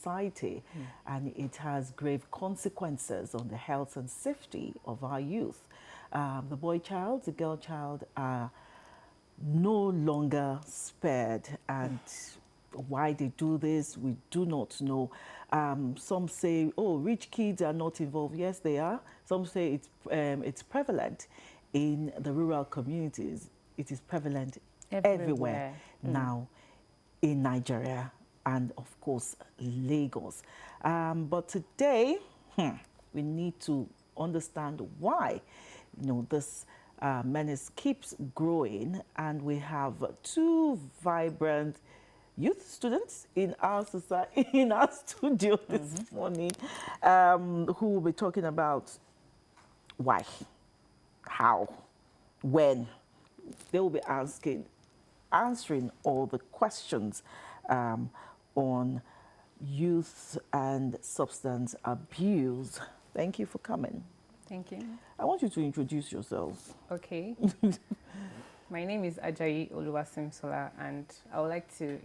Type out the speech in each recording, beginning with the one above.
society, and it has grave consequences on the health and safety of our youth. The boy child, the girl child are no longer spared, and why they do this, we do not know. Some say, oh, rich kids are not involved. Yes, they are. Some say it's prevalent in the rural communities. It is prevalent everywhere now in Nigeria and, of course, Lagos. But today, we need to understand why, this menace keeps growing, and we have two vibrant youth students in our society, in our studio this morning, who will be talking about why, how, when. They will be answering all the questions on youth and substance abuse. Thank you for coming. Thank you. I want you to introduce yourselves. Okay. My name is Ajayi Oluwasimsola, and I would like to,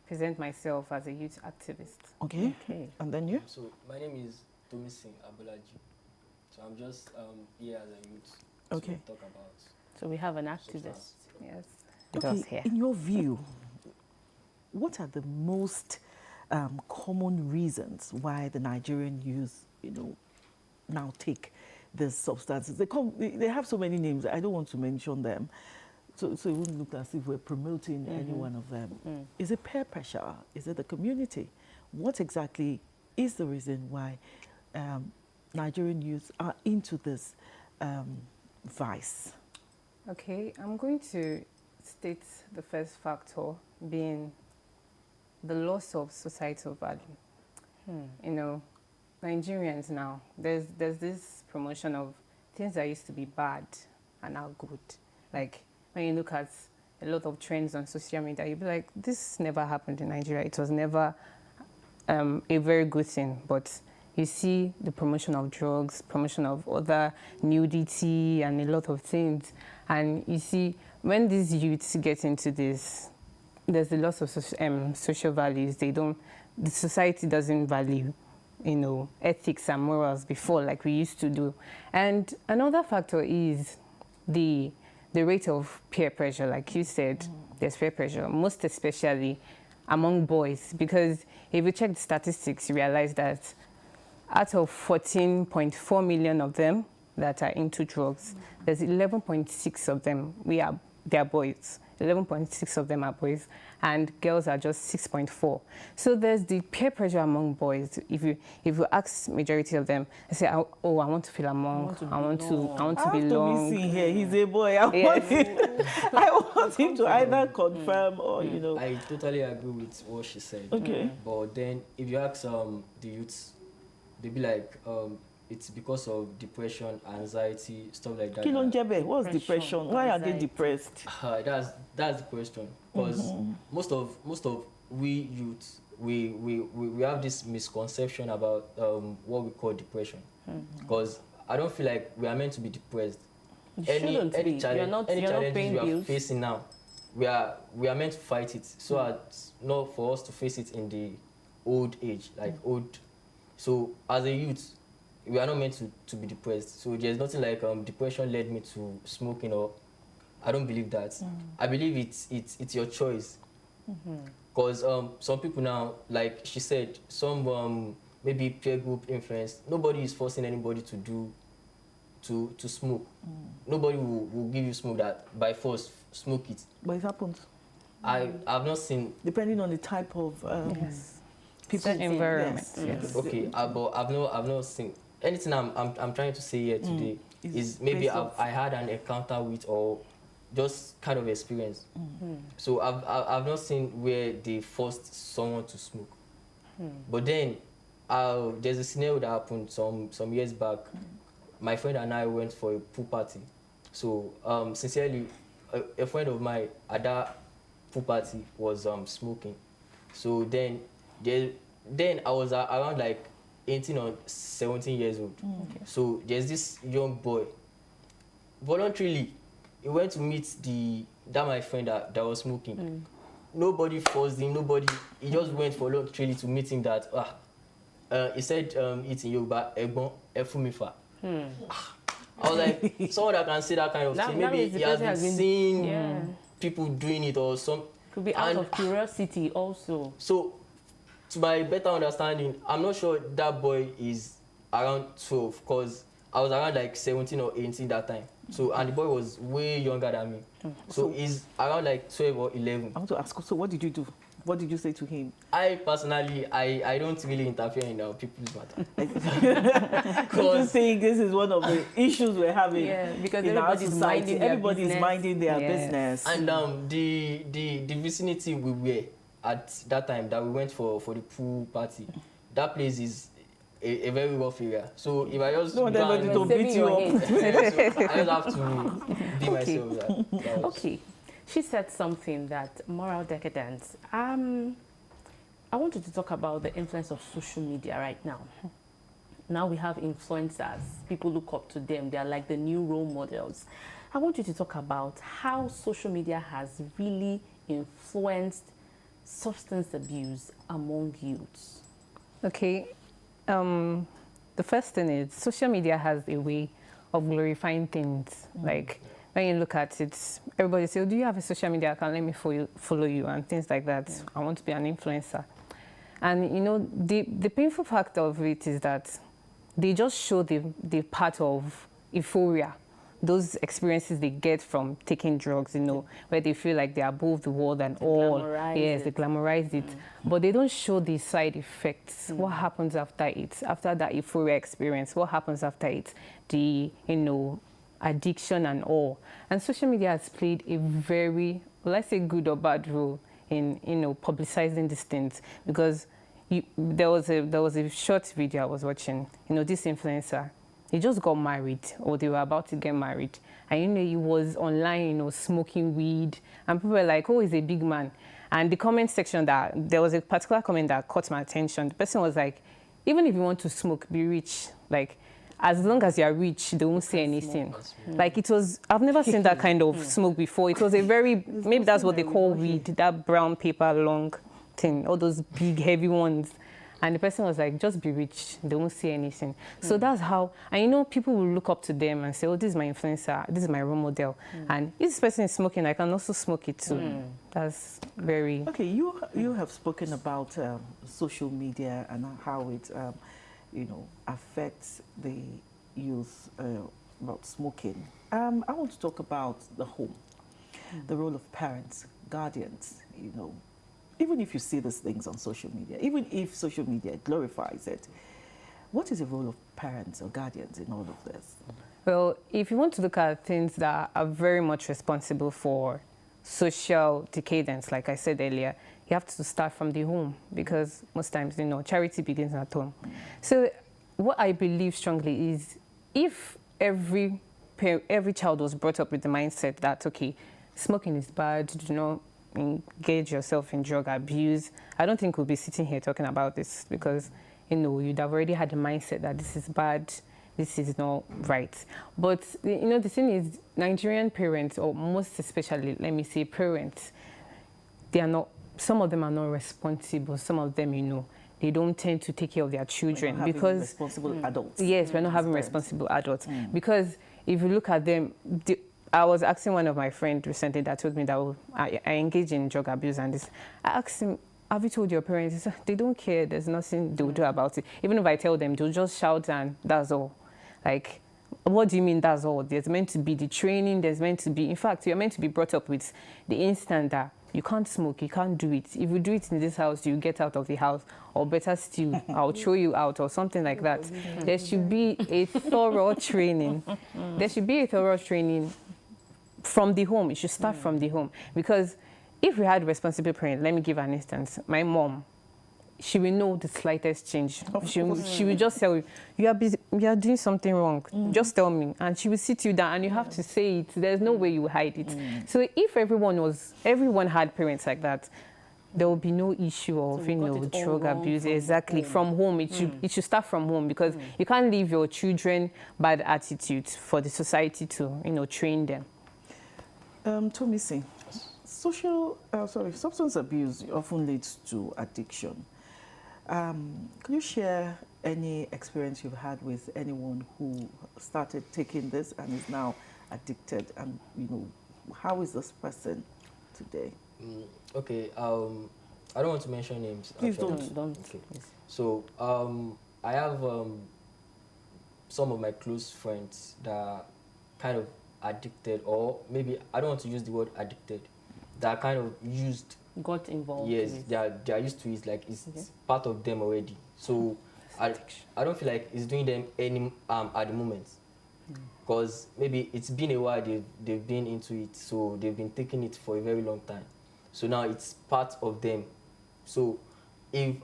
present myself as a youth activist. Okay. And then you? So my name is Tomisin Abolaji. So I'm just here as a youth Okay. to talk about. So we have an activist. substance. Yes. With us here. In your view, what are the most common reasons why the Nigerian youth, now take these substances? They have so many names. I don't want to mention them. So it wouldn't look as if we're promoting any one of them. Is it peer pressure? Is it the community? What exactly is the reason why Nigerian youth are into this vice? Okay, I'm going to state the first factor being the loss of societal value. Nigerians now, there's this promotion of things that used to be bad are now good. Like when you look at a lot of trends on social media, you'll be like, this never happened in Nigeria. It was never a very good thing. But you see the promotion of drugs, promotion of other nudity and a lot of things. And you see when these youths get into this, there's a loss of social values. The society doesn't value ethics and morals before like we used to do. And another factor is the rate of peer pressure. Like you said, there's peer pressure, most especially among boys, because if you check the statistics, you realize that out of 14.4 million of them that are into drugs, there's 11.6 of them, they're boys. 11.6 of them are boys, and girls are just 6.4. So there's the peer pressure among boys. If you ask majority of them, they say, "Oh, I want to feel among. I want to belong." Here, he's a boy. I want him to either confirm or I totally agree with what she said. Okay. But then if you ask the youths, they be like, it's because of depression, anxiety, stuff like that. Kilonjebe, what's depression? Why are they anxiety. depressed? That's the question. Because most of we youths, we have this misconception about what we call depression. Because I don't feel like we are meant to be depressed. Any challenge we are facing now, we are meant to fight it. So as not for us to face it in the old age, old. So as a youth, we are not meant to be depressed. So there's nothing like depression led me to smoking, or I don't believe that. I believe it's your choice. Because some people now, like she said, some maybe peer group influence. Nobody is forcing anybody to smoke. Nobody will give you smoke that by force smoke it. But it happens. I've not seen. Depending on the type of people environment. Yes. Okay, but I've not seen anything. I'm trying to say here today is maybe I had an encounter with or just kind of experience. So I've not seen where they forced someone to smoke. But then there's a scenario that happened some years back. My friend and I went for a pool party. So sincerely, a friend of mine at that pool party was smoking. So then I was around like 18 or 17 years old. Okay. So there's this young boy. Voluntarily, he went to meet that my friend that was smoking. nobody forced him, he just went for lunch really to meet him that, he said, it's in Yoruba, Egbon, Efumifa. I was like, someone that can say that kind of thing, maybe he has been seeing people doing it or some. Could be out of curiosity also. So, to my better understanding, I'm not sure that boy is around 12 because I was around like 17 or 18 that time. So, and the boy was way younger than me. So he's around like 12 or 11. I want to ask, so what did you do? What did you say to him? I personally, I don't really interfere in people's matter. I think this is one of the issues we're having. Yeah, because in everybody's our society. minding their Everybody's business. minding their business. And the vicinity we were at that time that we went for the pool party, that place is a very rough area. So if I just No, go everybody and- to beat you up. so I just have to be myself. That was- Okay. She said something that moral decadence. I wanted to talk about the influence of social media right now. Now we have influencers. People look up to them. They are like the new role models. I want you to talk about how social media has really influenced substance abuse among youths. Okay. The first thing is social media has a way of glorifying things. Like when you look at it, everybody says, oh, do you have a social media account? Let me follow you and things like that. I want to be an influencer. And you know, the painful fact of it is that they just show the part of euphoria, those experiences they get from taking drugs, you know, where they feel like they're above the world and all. Yes, they glamorize it. But they don't show the side effects. What happens after it? After that euphoria experience, what happens after it? The, you know, addiction and all. And social media has played a very, let's say, good or bad role in, you know, publicizing these things, because there was a short video I was watching. You know, this influencer, he just got married, or they were about to get married, and you know, he was online, you know, smoking weed, and people were like, oh, he's a big man. And the comment section, that there was a particular comment that caught my attention. The person was like, even if you want to smoke, be rich. Like, as long as you're rich, they won't say anything. Like, it was, I've never seen that kind of smoke before. It was a very, maybe that's what they call weed, that brown paper long thing, all those big, heavy ones. And the person was like, just be rich, they won't say anything. So that's how, and you know, people will look up to them and say, oh, this is my influencer, this is my role model. And if this person is smoking, I can also smoke it too. That's very... Okay, you have spoken about social media and how it, you know, affects the youth about smoking. I want to talk about the home, the role of parents, guardians, you know. Even if you see these things on social media, even if social media glorifies it, what is the role of parents or guardians in all of this? Well, if you want to look at things that are very much responsible for social decadence, like I said earlier, you have to start from the home, because most times, you know, charity begins at home. So what I believe strongly is, if every child was brought up with the mindset that, okay, smoking is bad, you know, engage yourself in drug abuse, I don't think we'll be sitting here talking about this, because, you know, you'd have already had the mindset that this is bad, this is not right. But, you know, the thing is, Nigerian parents, or most especially, let me say, parents, they are not, some of them are not responsible. Some of them, you know, they don't tend to take care of their children, because responsible adults. Yes, we're not having responsible adults. Because if you look at them, I was asking one of my friends recently that told me that I engage in drug abuse and this. I asked him, have you told your parents? He said, they don't care. There's nothing they'll do about it. Even if I tell them, they'll just shout and that's all. Like, what do you mean that's all? There's meant to be the training. There's meant to be, in fact, you're meant to be brought up with the instant that you can't smoke, you can't do it. If you do it in this house, you get out of the house. Or better still, I'll throw you out or something like that. There should be a thorough training. There should be a thorough training from the home. It should start from the home. Because if we had responsible parents, let me give an instance. My mom, she will know the slightest change. She will just tell you, you are doing something wrong. Just tell me. And she will sit you down and you have to say it. There's no way you will hide it. So if everyone had parents like that, there will be no issue of, you know, drug abuse. Exactly. From home. It should start from home, because you can't leave your children bad attitudes for the society to, you know, train them. Tomisi, Substance abuse often leads to addiction. Could you share any experience you've had with anyone who started taking this and is now addicted? And how is this person today? Okay. I don't want to mention names. Please actually. don't. Okay. So I have some of my close friends that are kind of addicted, or maybe I don't want to use the word addicted. That are kind of used. Got involved. Yes, they are used to it. Like it's part of them already. So I don't feel like it's doing them any at the moment, because maybe it's been a while they've been into it, so they've been taking it for a very long time. So now it's part of them. So if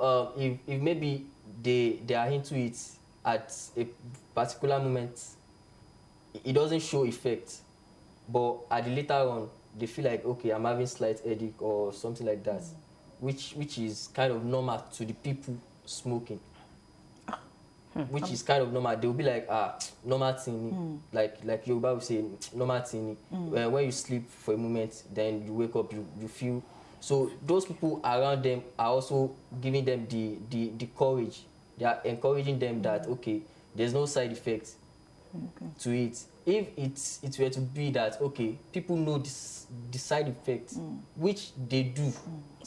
maybe they are into it at a particular moment, it doesn't show effect, but at the later on they feel like, okay, I'm having slight headache or something like that, which is kind of normal to the people smoking. Which is kind of normal. They'll be like, normal thing. Like Yoruba will say, normal thing. When you sleep for a moment, then you wake up, you feel. So those people around them are also giving them the courage. They are encouraging them that, okay, there's no side effects to it. If it were to be that, okay, people know the side effects, which they do,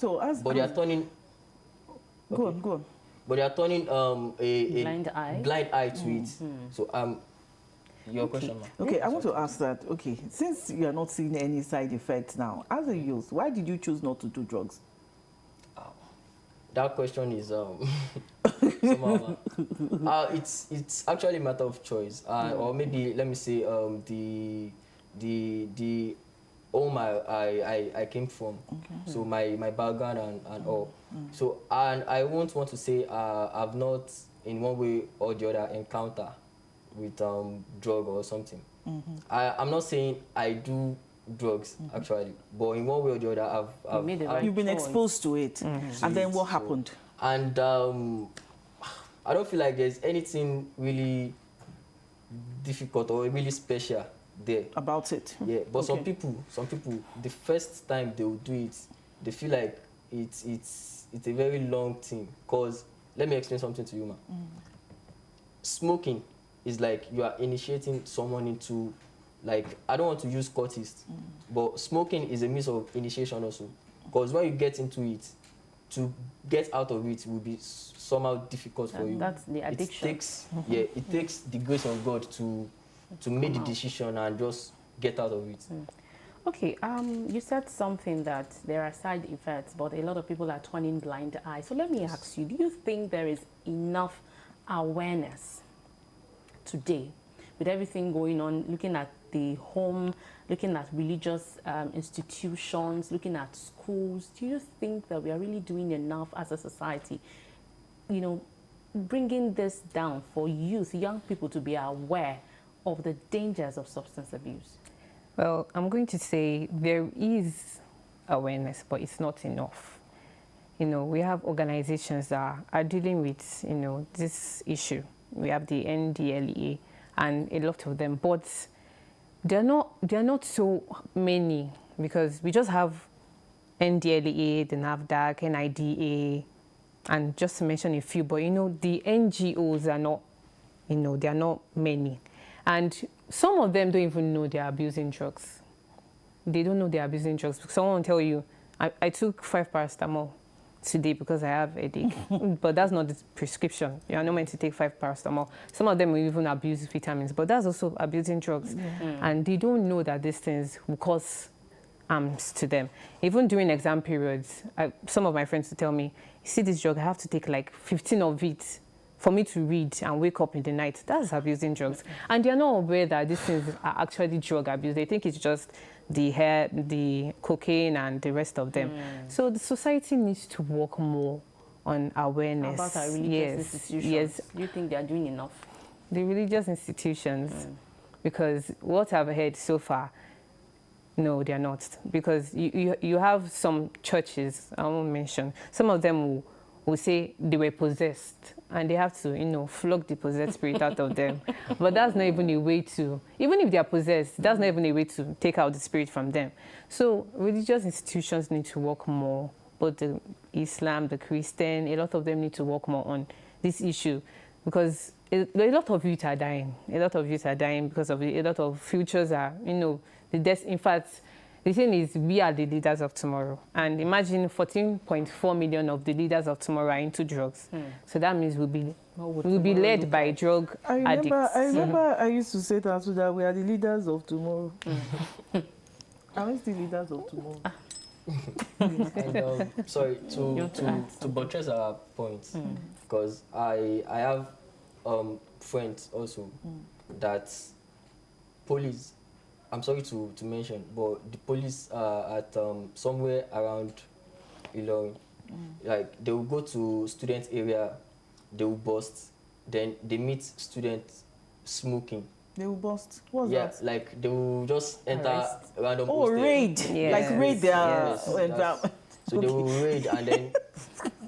but they are turning. Go on. But they are turning a blind eye to it. So your question, ma'am. Okay, I want to ask that. Okay, since you are not seeing any side effects now, as a youth, why did you choose not to do drugs? That question is somehow, it's actually a matter of choice, or maybe let me say the home I came from, so my background and all. So and I won't want to say I've not in one way or the other encounter with drug or something. I'm not saying I do drugs actually, but in one way or the other You've been exposed to it, and then what happened? And I don't feel like there's anything really difficult or really special there about it. Yeah, but some people, the first time they will do it, they feel like it's a very long thing. Cause let me explain something to you, man. Smoking is like you are initiating someone into, like, I don't want to use cultist, but smoking is a means of initiation also. Because when you get into it, to get out of it will be somehow difficult for you. That's the addiction. It takes the grace of God to make the decision and just get out of it. Okay, you said something that there are side effects, but a lot of people are turning blind eye. So let me ask you, do you think there is enough awareness today with everything going on, looking at the home, looking at religious institutions, looking at schools? Do you think that we are really doing enough as a society, bringing this down for youth, young people to be aware of the dangers of substance abuse? Well, I'm going to say there is awareness, but it's not enough. We have organizations that are dealing with, this issue. We have the NDLEA and a lot of them, but they're not so many, because we just have NDLEA, the NAFDAC, NIDA, and just to mention a few, but the NGOs are not, they are not many. And some of them don't even know they're abusing drugs. They don't know they're abusing drugs. Someone will tell you, I took 5 paracetamol today because I have a headache. But that's not the prescription. You are not meant to take 5 paracetamol. Some of them will even abuse vitamins, but that's also abusing drugs. And they don't know that these things will cause harms to them. Even during exam periods, some of my friends will tell me, you see this drug, I have to take like 15 of it for me to read and wake up in the night. That's abusing drugs. And they're not aware that these things are actually drug abuse. They think it's just the cocaine and the rest of them. So the society needs to work more on awareness. How about our religious institutions? Yes. Do you think they are doing enough? The religious institutions, because what I've heard so far, no, they're not. Because you have some churches, I won't mention, some of them will will say they were possessed and they have to, flog the possessed spirit out of them. But that's not even a way to, even if they are possessed, that's not even a way to take out the spirit from them. So religious institutions need to work more, both the Islam, the Christian, a lot of them need to work more on this issue, because a lot of youth are dying. A lot of youth are dying because of it. A lot of futures are, in fact, the thing is, we are the leaders of tomorrow. And imagine 14.4 million of the leaders of tomorrow are into drugs. So that means we'll be led by drug addicts. I remember I used to say that we are the leaders of tomorrow. Are we still leaders of tomorrow? And sorry, to buttress our points, because I have friends also that police, I'm sorry to mention, but the police are at somewhere around Ilorin. Like, they will go to student area, they will bust, then they meet students smoking. They will bust. What's Yeah, that? like they will just enter random Oh, hostel. raid. Yes. Like raid their Yes, environment. so they will raid and then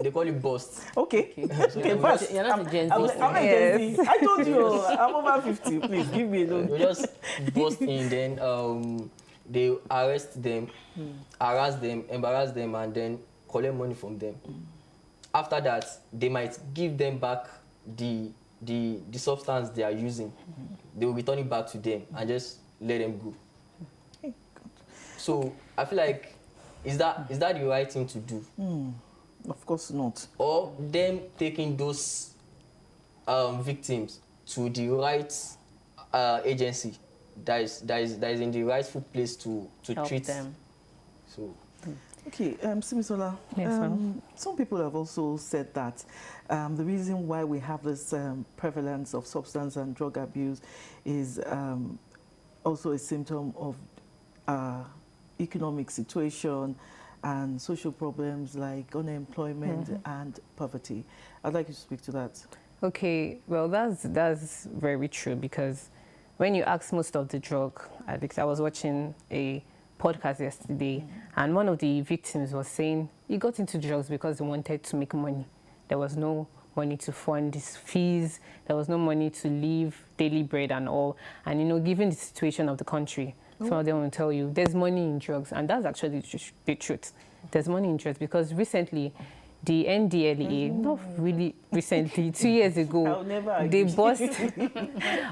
they call it bust. Okay. So Okay, they will but just, You're not a Gen Z. I'm a Yes. Gen Z. I told you, I'm over 50. Please give me a they loan. will just bust in, then they arrest them, harass them, embarrass them, and then collect money from them. After that, they might give them back the substance they are using. They will return it back to them and just let them go. Hey, So I feel like, is that the right thing to do? Of course not. Or them taking those victims to the right agency that is in the rightful place to Help treat them. So Okay, Simisola, Yes, ma'am. some people have also said that the reason why we have this prevalence of substance and drug abuse is also a symptom of economic situation and social problems like unemployment and poverty. I'd like you to speak to that. Okay, well, that's very true, because when you ask most of the drug addicts, I was watching a podcast yesterday, and one of the victims was saying he got into drugs because he wanted to make money. There was no money to fund his fees, there was no money to live daily bread and all. And given the situation of the country, some of them will tell you there's money in drugs, and that's actually the truth. There's money in drugs, because recently the NDLEA, not really recently, 2 years ago, I'll never they agree. bust.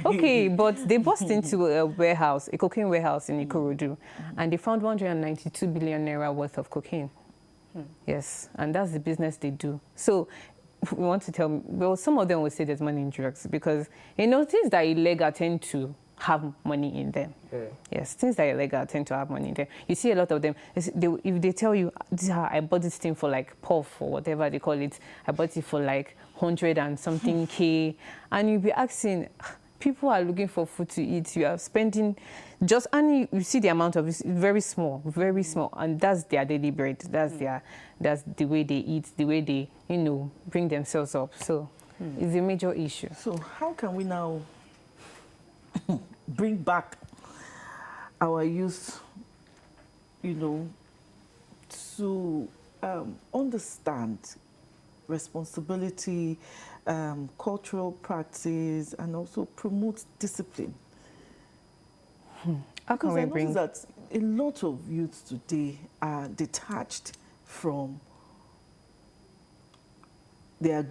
Okay, but they bust into a warehouse, a cocaine warehouse in Ikorodu, and they found 192 billion naira worth of cocaine. Yes, and that's the business they do. So we want to tell, well, some of them will say there's money in drugs, because things that are illegal tend to have money in them. yeah. Yes, things that are illegal tend to have money in them. You see a lot of them, if they tell you, I bought this thing for like puff or whatever they call it, I bought it for like 100 and something K, and you'll be asking, people are looking for food to eat, you are spending and you see the amount of it, very small, and that's their daily bread, that's the way they eat, the way they, bring themselves up. So it's a major issue. So how can we now bring back our youth, to understand responsibility, cultural practice, and also promote discipline? How can Because we I bring notice that a lot of youths today are detached from their,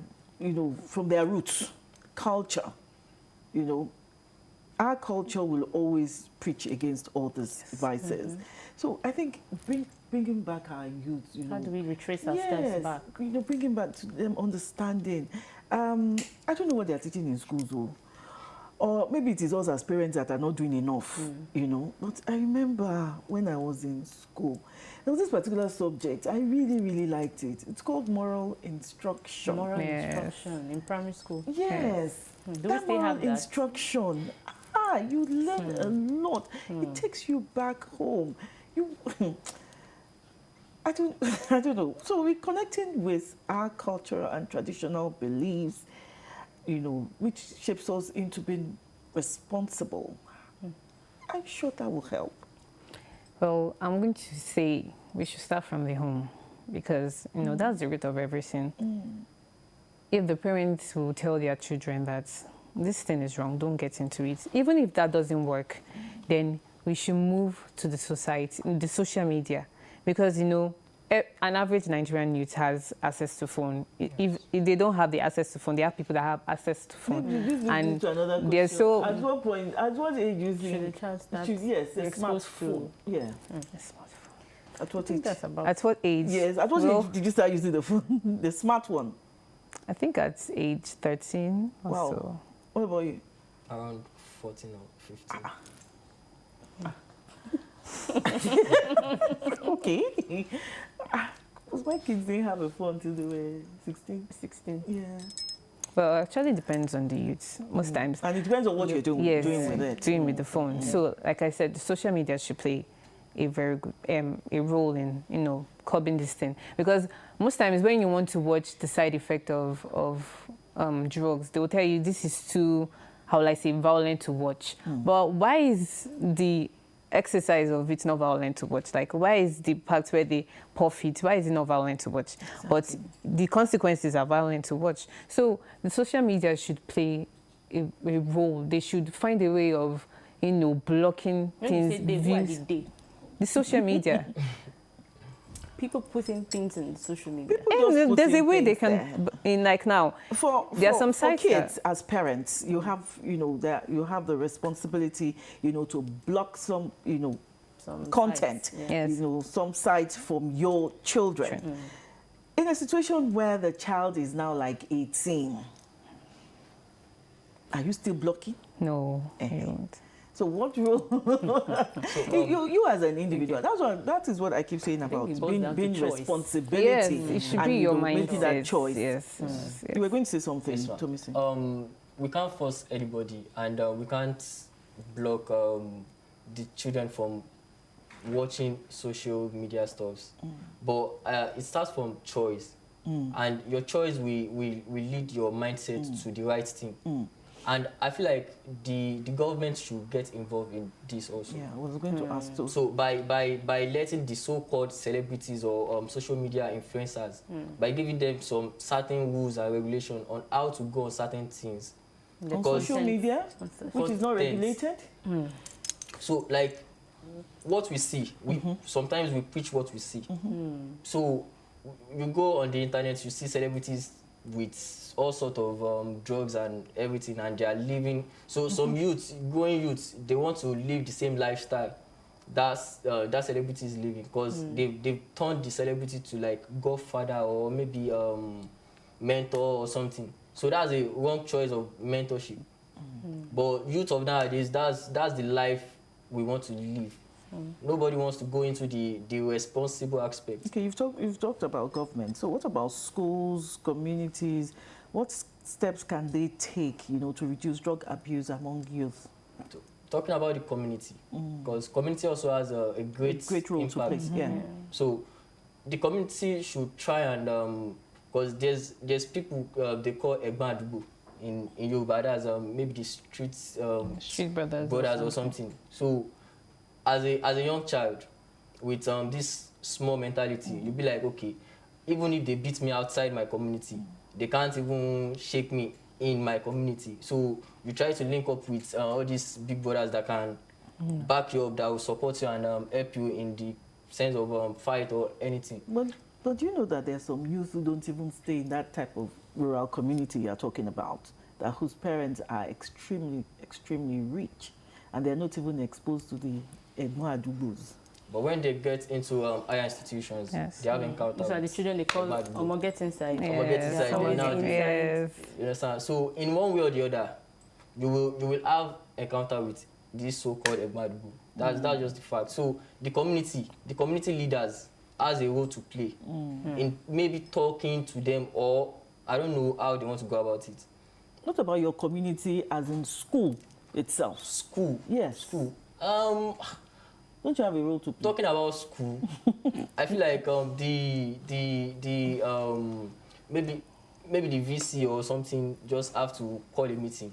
from their roots, culture. Our culture will always preach against all these vices. So I think bringing back our youth, How do we retrace our steps back? bringing back to them understanding. I don't know what they're teaching in schools, though. Or maybe it is us as parents that are not doing enough, But I remember when I was in school, there was this particular subject. I really, really liked it. It's called moral instruction. Moral Yes. instruction in primary school. Yes. Do we That still moral have that? instruction. You learn a lot. It takes you back home. I don't know. So we're connecting with our cultural and traditional beliefs, which shapes us into being responsible. I'm sure that will help. Well, I'm going to say we should start from the home. because, you know, that's the root of everything. If the parents will tell their children that this thing is wrong, don't get into it, even if that doesn't work, then we should move to the society, the social media, because, you know, an average Nigerian youth has access to phone. If they don't have the access to phone, they have people that have access to phone. And they're so... At what point, at what age you think? Should the child start Yes, a exposed smartphone. Yeah. A smartphone. At what I think age? that's about At what age? Yes, at what age did you start using the phone? The smart one? I think at age 13 or Wow. so. What about you? Around 14 or 15. Okay. Because my kids didn't have a phone until they were 16. 16. Yeah. Well, actually depends on the youth most times. And it depends on what you're doing, Yes, doing with it. doing with the phone. So, like I said, the social media should play a very good a role in, you know, curbing this thing. Because most times when you want to watch the side effect of drugs, they will tell you this is too, how will I say, violent to watch. But why is the exercise of it not violent to watch? Like, why is the part where they puff it, why is it not violent to watch? Exactly. But the consequences are violent to watch. So the social media should play a role. They should find a way of, you know, blocking things. The social media. People putting things in social media. There's a way they can, in like now, there are some sites for kids as parents, you have, you know, that you have the responsibility, you know, to block some, you know, Some content, sites, Yes. you know, some sites from your children. In a situation where the child is now like 18, are you still blocking? no, I don't. So what role? you as an individual. That is what I keep saying about it boils down to being choice. responsibility. Yes, it should and, be you your know, mindset. making that choice. Yes. Yes. You were going to say something, Yes, ma'am. Tomisi. We can't force anybody, and we can't block the children from watching social media stuffs. But it starts from choice, and your choice will lead your mindset to the right thing. And I feel like the government should get involved in this also. Yeah, I was going to ask too. So by letting the so-called celebrities or social media influencers, by giving them some certain rules and regulation on how to go on certain things. On social media, which is not Content. regulated. So like what we see, sometimes we preach what we see. So you go on the internet, you see celebrities with all sort of drugs and everything, and they are living. So some youths, growing youths, they want to live the same lifestyle that celebrity is living, because they've turned the celebrity to like godfather or maybe mentor or something. So that's a wrong choice of mentorship. But youth of nowadays, that's the life we want to live. Nobody wants to go into the responsible aspect. Okay, you've talked about government. So what about schools, communities? What steps can they take, you know, to reduce drug abuse among youth? Talking about the community, because community also has a great role impact. to play. Yeah. So the community should try and because there's people they call Egbadubu in Yoruba, that's maybe the street brothers or something. So as a young child with this small mentality, you'll be like, okay, even if they beat me outside my community, they can't even shake me in my community. So you try to link up with all these big brothers that can back you up, that will support you and help you in the sense of fight or anything. But you know that there are some youth who don't even stay in that type of rural community you're talking about, that whose parents are extremely, extremely rich, and they're not even exposed to the Adubus. But when they get into higher institutions, they have encounters. Those are the children they call Omo get inside. Omo get inside. Yes. You understand? So in one way or the other, you will have encounter with this so-called Egbadubu. That's just the fact. So the community leaders has a role to play in maybe talking to them, or I don't know how they want to go about it. What about your community as in school itself? School? Yes. School. Don't you have a role to play? Talking about school, I feel like maybe the VC or something just have to call a meeting.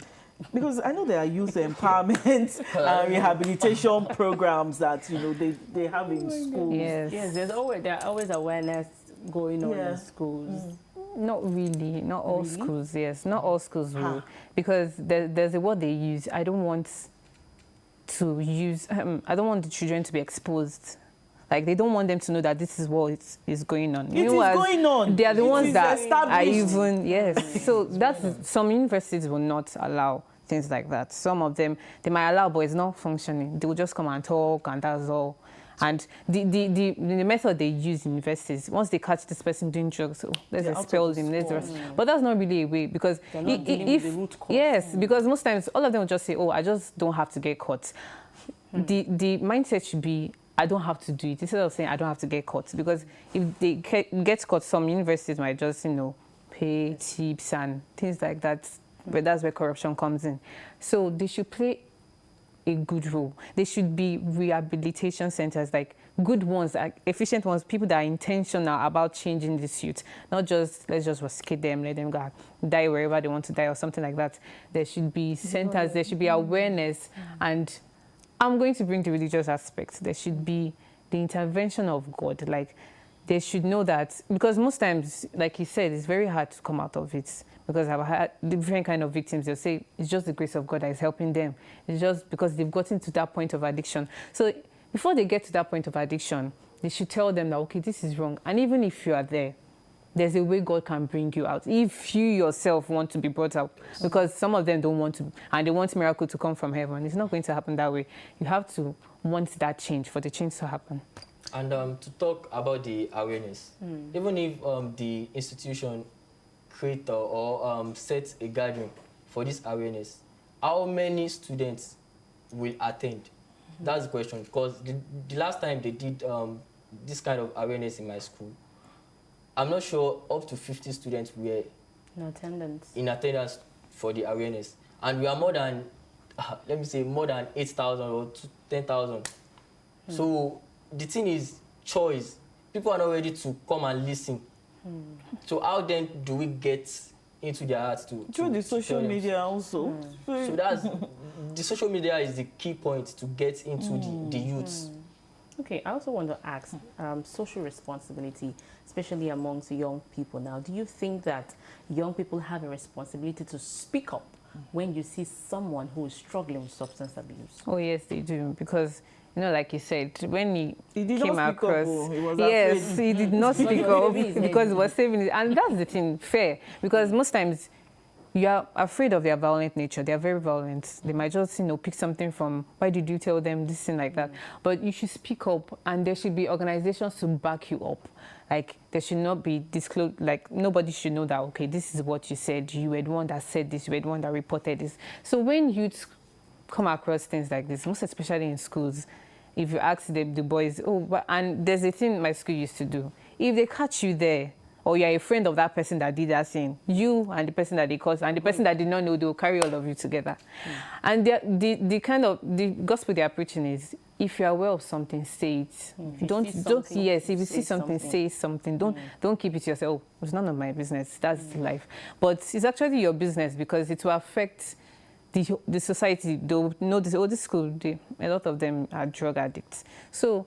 Because I know there are youth empowerment and rehabilitation programs that, you know, they have in schools. Yes. Yes, there are always awareness going on Yeah. in schools? Not really, not all Really? schools, yes. Not all schools will. Ha. Because there's a word they use. I don't want to use, I don't want the children to be exposed. Like, they don't want them to know that this is what is going on. It is Meanwhile, going on. they are the It ones is that are established. even, yes. So that's, some universities will not allow things like that. Some of them, they might allow, but it's not functioning. They will just come and talk, and that's all. And the method they use in universities, once they catch this person doing drugs, let's They're out expel of the him, let's school. arrest. But that's not really a way, because They're not dealing with the root cause. yes, because most times all of them will just say, oh, I just don't have to get caught. The mindset should be, I don't have to do it, instead of saying I don't have to get caught. Because if they get caught, some universities might just, pay tips and things like that. But that's where corruption comes in. So they should play a good role. There should be rehabilitation centers, like good ones, like efficient ones, people that are intentional about changing this youth. Not just, let's just rescue them, let them go die wherever they want to die or something like that. There should be centers, there should be awareness, and I'm going to bring the religious aspect. There should be the intervention of God. Like, they should know that, because most times, like he said, it's very hard to come out of it. Because I've had different kind of victims. They'll say it's just the grace of God that is helping them. It's just because they've gotten to that point of addiction. So before they get to that point of addiction, they should tell them that, okay, this is wrong. And even if you are there, there's a way God can bring you out. If you yourself want to be brought out, because some of them don't want to, and they want miracle to come from heaven. It's not going to happen that way. You have to want that change for the change to happen. And to talk about the awareness, even if the institution create or set a gathering for this awareness, how many students will attend? That's the question. Because the last time they did this kind of awareness in my school, I'm not sure up to 50 students were In attendance for the awareness. And we are more than, let me say, more than 8,000 or 10,000. So the thing is choice. People are not ready to come and listen. So how then do we get into their hearts to Through the to social tell them? media also. So that's the social media is the key point to get into the youths. Okay, I also want to ask social responsibility, especially amongst young people now. Do you think that young people have a responsibility to speak up when you see someone who is struggling with substance abuse? Oh, yes, they do. Because, like you said, when he did came not speak across, up, oh, he was yes, afraid. he did not speak up because he was saving it. And that's the thing, fair. Because most times you are afraid of their violent nature. They are very violent. They might just, pick something from, why did you tell them this thing like that? But you should speak up, and there should be organizations to back you up. Like, there should not be disclosed, like, nobody should know that, okay, this is what you said. You were the one that said this. You were the one that reported this. So when youths come across things like this, most especially in schools, if you ask the boys, and there's a thing my school used to do. If they catch you there, or you're a friend of that person that did that thing, you and the person that they caught, and the person that did not know, they'll carry all of you together. And the gospel they are preaching is, if you are aware of something, say it. If you see something, say something. Don't keep it to yourself. Oh, it's none of my business. That's life. But it's actually your business, because it will affect the society. They'll know this school, a lot of them are drug addicts. So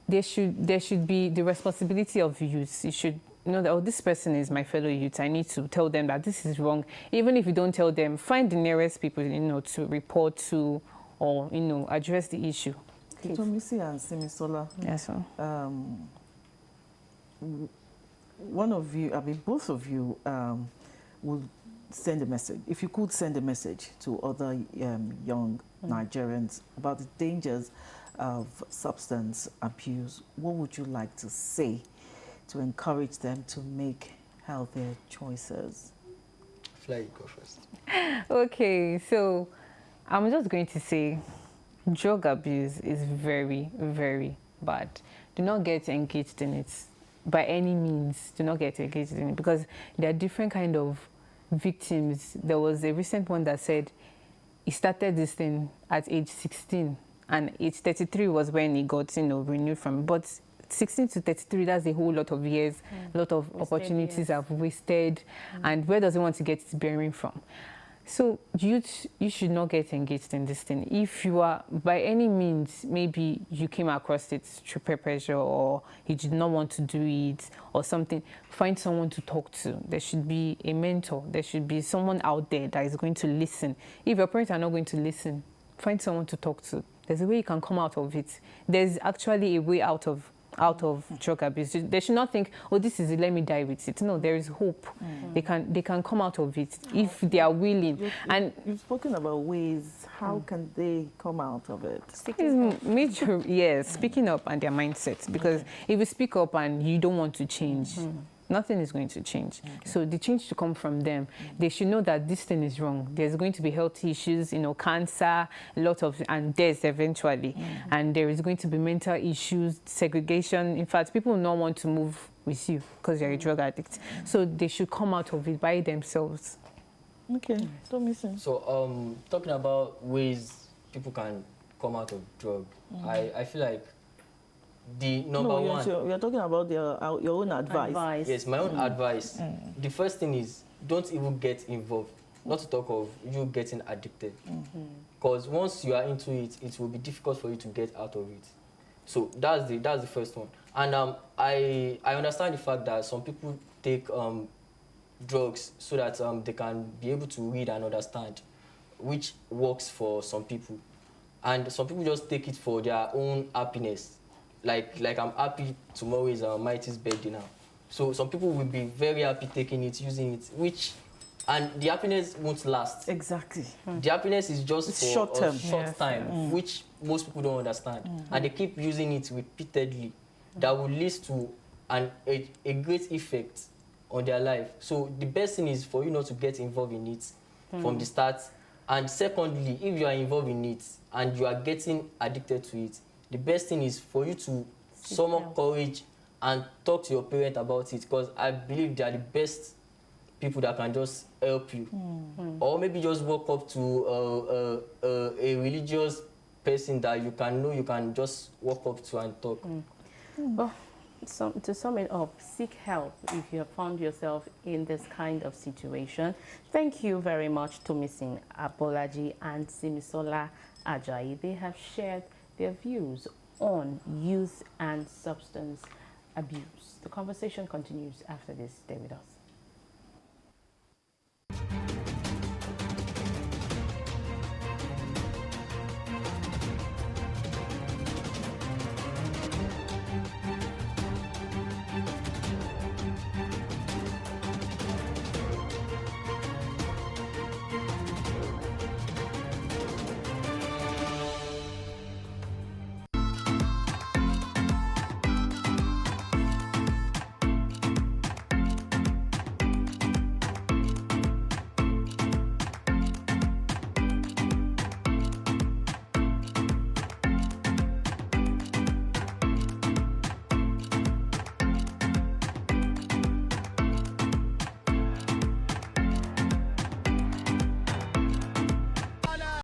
there should be the responsibility of youth. You should know that, this person is my fellow youth. I need to tell them that this is wrong. Even if you don't tell them, find the nearest people, to report to, or, address the issue. Tomisi and Simisola. Yes, sir. One of you, both of you will send a message. If you could send a message to other young Nigerians about the dangers of substance abuse, what would you like to say to encourage them to make healthier choices? Fly, you go first. Okay, so I'm just going to say drug abuse is very, very bad. Do not get engaged in it by any means. Do not get engaged in it, because there are different kind of victims. There was a recent one that said he started this thing at age 16, and age 33 was when he got renewed from. But 16 to 33, that's a whole lot of years. A lot of opportunities have wasted. And where does he want to get his bearing from? So you should not get engaged in this thing. If you are, by any means, maybe you came across it through peer pressure or you did not want to do it or something, find someone to talk to. There should be a mentor. There should be someone out there that is going to listen. If your parents are not going to listen, find someone to talk to. There's a way you can come out of it. There's actually a way out of drug abuse. They should not think, oh, this is it, let me die with it. No, there is hope. They can come out of it if they are willing. And you've spoken about ways. How can they come out of it? major, yes, speaking up and their mindset. Because if you speak up and you don't want to change, nothing is going to change. So the change to come from them. They should know that this thing is wrong. There's going to be health issues, cancer, a lot of, and death eventually. And there is going to be mental issues, segregation. In fact, people will not want to move with you because you're a drug addict. So they should come out of it by themselves. Okay, so missing. So talking about ways people can come out of drug, I feel like the number one. You're talking about your own advice. Yes, my own advice. The first thing is don't even get involved. Not to talk of you getting addicted. Because once you are into it, it will be difficult for you to get out of it. So that's the first one. And I understand the fact that some people take drugs so that they can be able to read and understand, which works for some people. And some people just take it for their own happiness. Like I'm happy tomorrow is Mighty's birthday now. So some people will be very happy taking it, using it, and the happiness won't last. Exactly. The happiness is just for short term. Short time, which most people don't understand. And they keep using it repeatedly. That will lead to a great effect on their life. So the best thing is for you not to get involved in it from the start. And secondly, if you are involved in it and you are getting addicted to it, the best thing is for you to summon courage and talk to your parent about it, because I believe they are the best people that can just help you. Or maybe just walk up to a religious person that you can just walk up to and talk. Well, to sum it up, seek help if you have found yourself in this kind of situation. Thank you very much to Tomisin Abolaji and Simisola Ajayi. They have shared their views on youth and substance abuse. The conversation continues after this. Stay with us.